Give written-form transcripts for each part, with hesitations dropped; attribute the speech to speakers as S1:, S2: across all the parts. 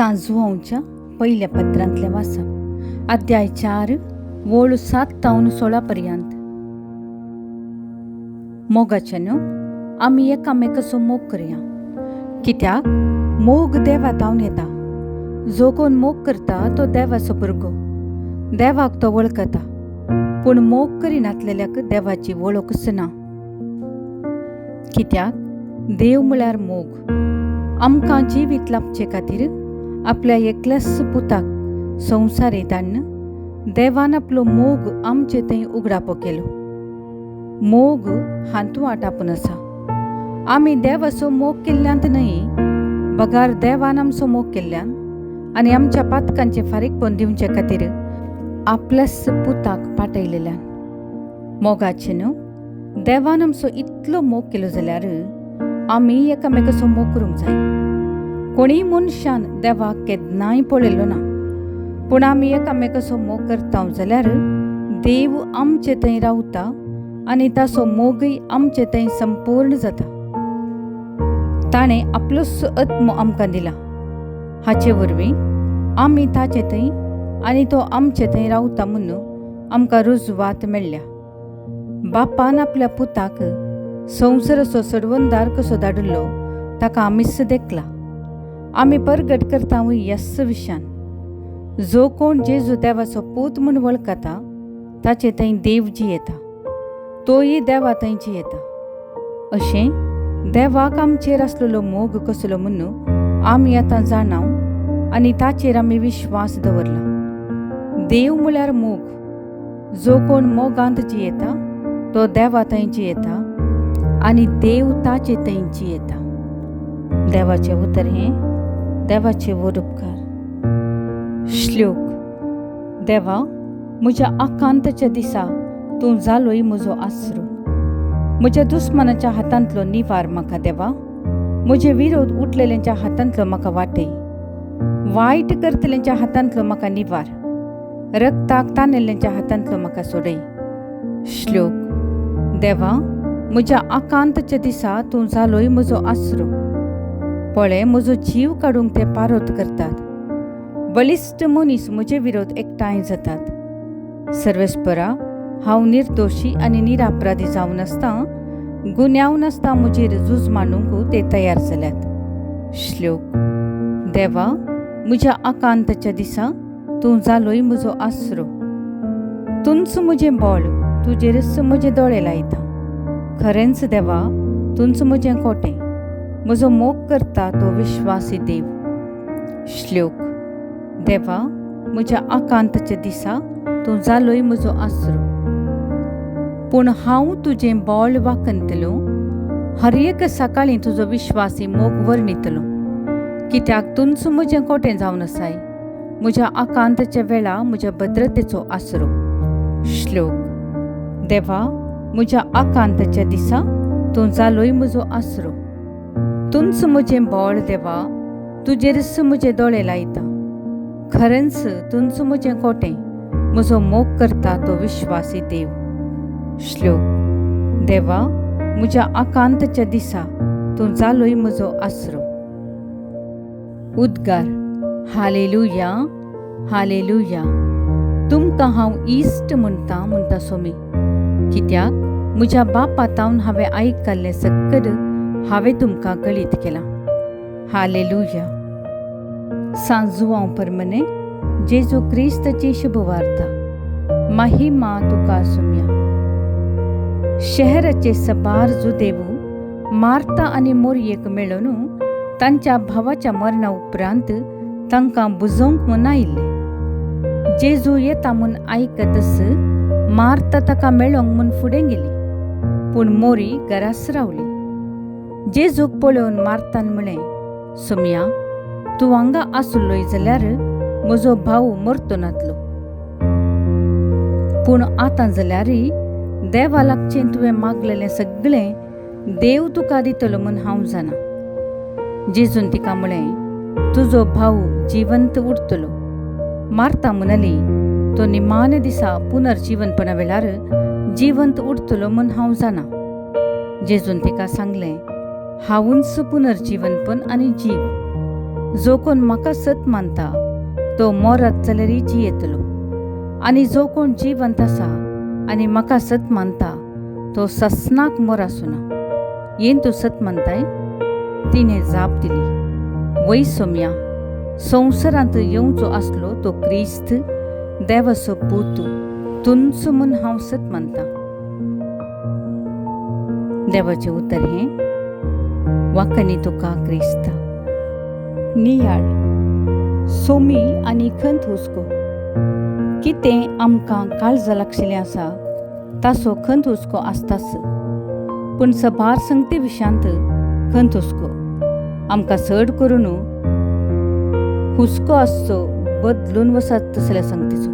S1: सांजुआंच्या पहिल्या पत्रांतले वाचप अध्याय 4 वोळ 7 तावन 16 पर्यंत. मोगाचेन्यो आमी एकामेकाचो मोग करया, कित्याक मोग देवा तावन येता. जो कोण मोग करता तो देवाचो भुरगो, देवाक तो वळखता. पूण मोग करिनासलेल्याक देवाची वळख ना, कित्याक देव म्हळ्यार मोग. आमकां जिवीत लाभचे खातीर आपल्या एकल्याच पुताक संवसारीत धाडन देवान आपलो मोग आमचे थंय उगडापो केलो. मोग हातूं आटापून आसा. आमी देवाचो मोग केल्ल्यांत न्हय, बगार देवान आमचो मोग केल्ल्यान आनी आमच्या पातकांचे फारीकपण दिवचे खातीर आपल्याच पुताक पाठयलेल्यान. मोगाचे न्हू, देवान आमचो इतलो मोग केलो जाल्यार आमी एकामेकाचो मोग करूंक जाय. कोणीय मनशान देवाक केन्नाय पळयलो ना, पूण आमी एकामेकाचो मोग करता जाल्यार देव आमचे थंय रावता आनी ताचो मोगय आमचे थंय संपूर्ण जाता. ताणें आपलोच आत्मो आमकां दिला. हाचे वरवीं आमी ताचे थंय आनी तो आमचे थंय रावता म्हणून आमकां रुजवात मेळ्ळ्या. बापान आपल्या पुताक संवसाराचो सडवंदार कसो धाडिल्लो ताका आमीच देखला. आमी परगट करता ह्याच विशयान. जो कोण जेजू देवाचो पूत म्हूण वळखता ताचे थंय देव जियेता, तोय देवा थंय जियेता. अशें देवाक आमचेर आसलेलो मोग कसलो म्हणून आमी आतां जाणाव आनी ताचेर आमी विश्वास दवरला. देव म्हळ्यार मोग. जो कोण मोगांत जियेता तो देवा थंय जियेता आनी देव ताचे थंय जियेता. देवाचें उतर हें देवाचे वरपकार. श्लोक. देवा, म्हज्या आकांतच्या दिसा तूं जालोय म्हजो आसरो. म्हज्या दुस्मनाच्या हातांतलो निवार म्हाका देवा. म्हजे विरोध उठलेल्यांच्या हातांतलो म्हाका वाटय. वायट करतल्यांच्या हातांतलो म्हाका निवार. रक्ताक ताणेल्ल्यांच्या हातांतलो म्हाका सोडय. श्लोक. देवा, म्हज्या आकांतच्या दिसा तूं जालोय म्हजो आसरो. पळय, म्हजो जीव काडूंक ते पारोत करतात. बलिश्ट मनीस म्हजे विरोध एकठांय जातात. सर्वेस्परा, हांव निर्दोशी आनी निरापराधी जावन आसता, गुन्यांव नासता म्हजेर झूज मांडूंक ते तयार जाल्यात. श्लोक. देवा, म्हज्या आकांतच्या दिसा तूं जालोय म्हजो आसरो. तुंच म्हजें बळ, तुजेरच म्हजे दोळे लायता. खरेंच देवा, तुंच म्हजें कोटें. म्हजो मोग करता तो विश्वासी देव. श्लोक. देवा, म्हज्या आकांतच्या दिसा तूं जालोय म्हजो आसरो. पूण हांव तुजें बोळ वाखनतलो. हर एक सकाळीं तुजो विश्वासी मोग वर्णितलो, कित्याक तुंच म्हजें कोटें जावन आसाय. म्हज्या आकांतच्या वेळा म्हज्या भद्रतेचो आसरो. श्लोक. देवा, म्हज्या आकांतच्या दिसा तूं जालोय म्हजो आसरो. तुंच म्हजें बोळ देवा, तुजेरच म्हजे दोळे लायता. खरेंच तुंच म्हजें कोटें. म्हजो मोग करता तो विश्वासी देव. श्लोक. देवा, म्हज्या आकांतच्या दिसा तूं जालोय म्हजो आसरो. उद्गार. Hallelujah, hallelujah. तुमकां हांव इश्ट म्हणटा सोमी, कित्याक म्हज्या बापा तावन हांवें आयकल्लें सकद हांवें तुमकां कळीत केलां. हालेलुया. सांजुआंव परमने जेजू क्रिस्ताची शुभवार्ता. महिमा तुका सुम्या. शहराचे सबार जुदेव मार्ता आनी मोरयेक मेळून तांच्या भावाच्या मरणा उपरांत तांकां बुजोवंक म्हूण आयिल्ले. जेजू येता म्हूण आयकतच मार्ता ताका मेळोंक म्हूण फुडें गेली, पूण मोरी घरास रावली. जेजूक पळोवन मार्तान म्हळें, सुम्या, तूं हांगा आसलोय जाल्यार म्हजो भाव मरतो नातलो. पूण आतां जाल्यारय देवा लागचें तुवें मागलेलें सगळें देव तुका दितलो म्हूण हांव जाणा. जेजून तिका म्हळें, तुजो भाव जिवंत उरतलो. मार्ता म्हणाली, तो निमाणे दिसा पुनर्जीवनपणा वेळार जिवंत उरतलो म्हूण हांव जाणा. जेजून तिका सांगलें, हांवूच पुनर्जीवनपण आनी जीव. जो कोण म्हाका सत मानता तो मोरात जाल्यार जियेतलो, आनी जो कोण जिवंत आसा आनी म्हाका सत मानता तो ससनाक मोर आसुना. येन तूं सत मानताय? तिणें जाप दिली, वय सोम्या, संवसारांत येवचो आसलो तो क्रिस्त देवाचो पूत तुंच म्हूण हांव सत मानतां. देवाचें उतर हें, वाकनी तुका क्रिस्ता. नियाळ, सोमी आनी खंत हुस्को. कितें आमकां काळजां लागशिल्लें आसा ताचो खंत हुस्को आसताच, पूण सबार संगते विशांत खंत हुस्को आमकां चड करून हुस्को आसचो बदलून वचत तसल्या संगतीचो,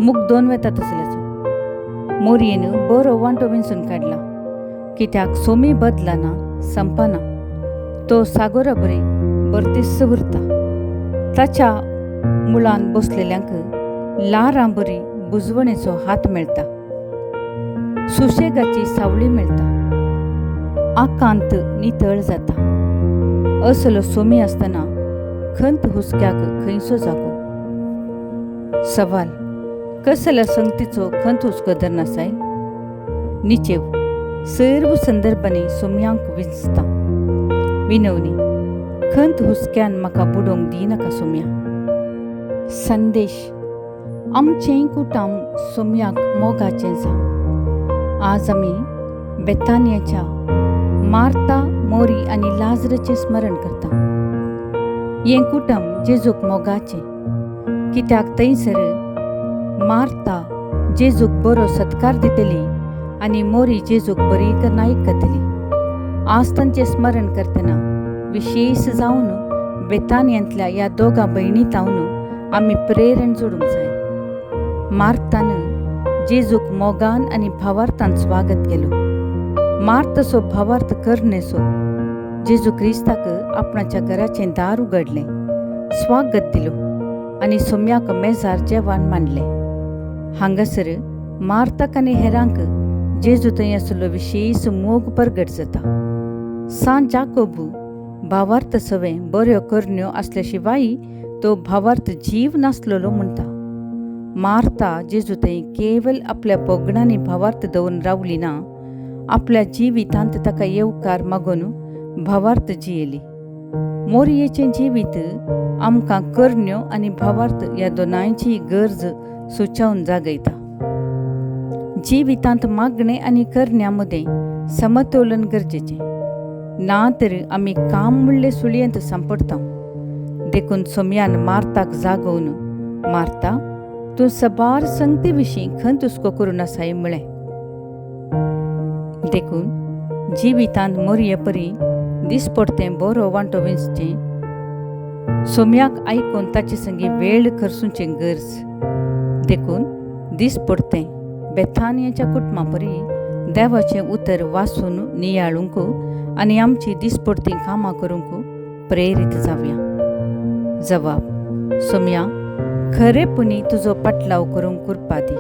S1: मूग दोन वेता तसल्याचो. मोरयेन बरो वांटो विंचून काडला, कित्याक सोमी बदलाना संपना. तो सागोरा बरी बरतीस उरता. ताच्या मुळान बसलेल्यांक लारां बरी बुजवणेचो हात मेळटा, सुशेगाची सावळी मेळटा, आकांत नितळ जाता. असलो सोमी आसतना खंत हुस्क्याक खंयचो जागो? सवाल, कसल्या संगतीचो खंत हुस्को धरनासाय? निचेव, सर्व संदर्भांनी सोम्यांक विंचता. विनवणी, खंत हुस्क्यान म्हाका बुडोवंक दिनाका सोम्या. संदेश, आमचें कुटाम सोम्याक मोगाचें जावं. आज आमी बेतानियाच्या मार्ता, मोरी आनी लाजराचें स्मरण करता. हें कुटुंब जेजूक मोगाचें, कित्याक थंयसर मार्ता जेजूक बरो सत्कार दितली आनी मोरी जेजूक बरी नायक करतली. आज तांचें स्मरण करतना विशेश जावन बेतानियांतल्या ह्या दोगां भयणी तावन आमी प्रेरण जोडूंक जाय. मार्तान जेजूक मोगान आनी भावार्थान स्वागत केलो. मार्ताचो भावार्थ करनेचो जेजू क्रिस्ताक आपणाच्या घराचें दार उगडलें, स्वागत दिलो आनी सोम्याक मेजार जेवण मांडलें. हांगासर मार्ताक आनी हेरांक जेजू थंय आसलो विशेश मोग प्रगट जाता. सान जाकोबू भावार्थ सवें बऱ्यो करण्यो आसल्या शिवाय तो भावार्थ जीव नासलेलो म्हणटा. मार्ता जेजू थंय केवल आपल्या पोगणांनी भावार्थ दवरून रावली ना, आपल्या जिवितांत ताका येवकार मागून भावार्थ जियेली. मोरयेचें जिवीत आमकां करण्यो आनी भावार्थ ह्या दोनांयची गरज सुचावन जागयता. जिवितांत मागणे आनी करण्या मदें समतोलन गरजेचें, ना तर आमी काम म्हणले सुळयेंत सांपडटा. देखून सोम्यान मार्ताक जागोवन, मार्ता, तूं सबार संगते विशीं खंत हुस्को करून आसाय म्हळें. देखून जिवितांत मोरये परी दिसपडतें बरो वांटो विंचचें, सोम्याक आयकून ताचे संगी वेळ खर्चुचें गरज. देखून दिसपडतें बेथानियाच्या कुटुंबा परी देवाचें उतर वाचून नियाळूंक आनी आमची दिसपडतीं कामां करूंक प्रेरीत जावया. जवाब, सोम्या, खरेपणी तुजो पाटलाव करूंक कृपा दी.